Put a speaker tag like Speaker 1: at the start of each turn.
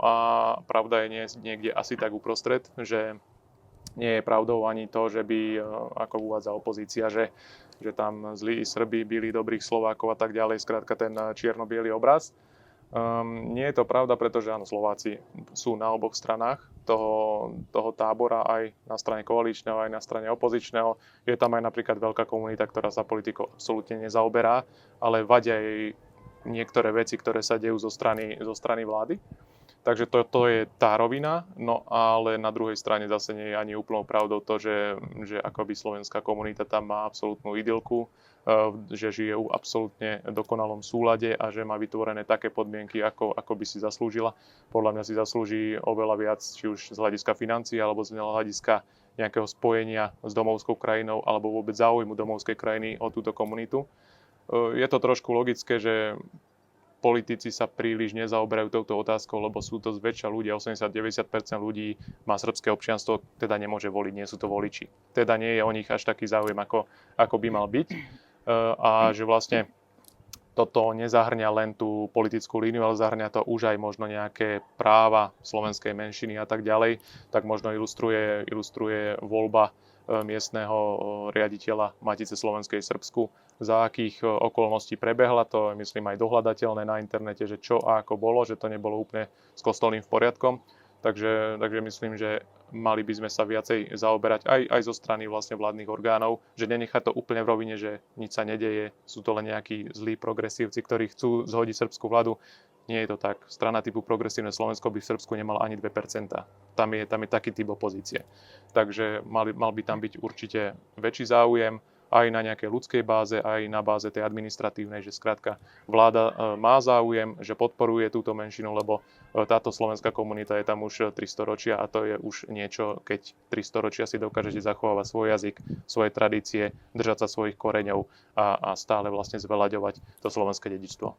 Speaker 1: a pravda je niekde asi tak uprostred, že nie je pravdou ani to, že by, ako uvádza opozícia, že tam zlí Srbi bili dobrých Slovákov a tak ďalej, skrátka ten čierno-biely obraz. Nie je to pravda, pretože áno, Slováci sú na oboch stranách toho tábora, aj na strane koaličného, aj na strane opozičného. Je tam aj napríklad veľká komunita, ktorá sa politikou absolútne nezaoberá, ale vadia jej niektoré veci, ktoré sa dejú zo strany vlády. Takže to je tá rovina, no ale na druhej strane zase nie je ani úplnou pravdou to, že akoby slovenská komunita tam má absolútnu idylku, že žije v absolútne dokonalom súlade a že má vytvorené také podmienky, ako by si zaslúžila. Podľa mňa si zaslúži oveľa viac, či už z hľadiska financií, alebo z hľadiska nejakého spojenia s domovskou krajinou, alebo vôbec záujmu domovskej krajiny o túto komunitu. Je to trošku logické, že politici sa príliš nezaoberajú touto otázkou, lebo sú to zväčša ľudia, 80-90% ľudí má srbské občianstvo, teda nemôže voliť, nie sú to voliči. Teda nie je o nich až taký záujem, ako by mal byť. A že vlastne toto nezahrňa len tú politickú líniu, ale zahrňa to už aj možno nejaké práva slovenskej menšiny a tak ďalej, tak možno ilustruje voľba miestneho riaditeľa Matice slovenskej Srbsku, za akých okolností prebehla. To je, myslím, aj dohľadateľné na internete, že čo a ako bolo, že to nebolo úplne s kostolným v poriadkom. Takže myslím, že mali by sme sa viacej zaoberať aj zo strany vlastne vládnych orgánov, že nenechať to úplne v rovine, že nič sa nedeje, sú to len nejakí zlí progresívci, ktorí chcú zhodiť srbskú vládu. Nie je to tak. Strana typu Progresívne Slovensko by v Srbsku nemala ani 2%. Tam je taký typ opozície. Takže mal by tam byť určite väčší záujem aj na nejakej ľudskej báze, aj na báze tej administratívnej, že skrátka vláda má záujem, že podporuje túto menšinu, lebo táto slovenská komunita je tam už 300 ročia a to je už niečo, keď 300 ročia si dokážete zachovávať svoj jazyk, svoje tradície, držať sa svojich koreňov a stále vlastne zveľaďovať to slovenské dedičstvo.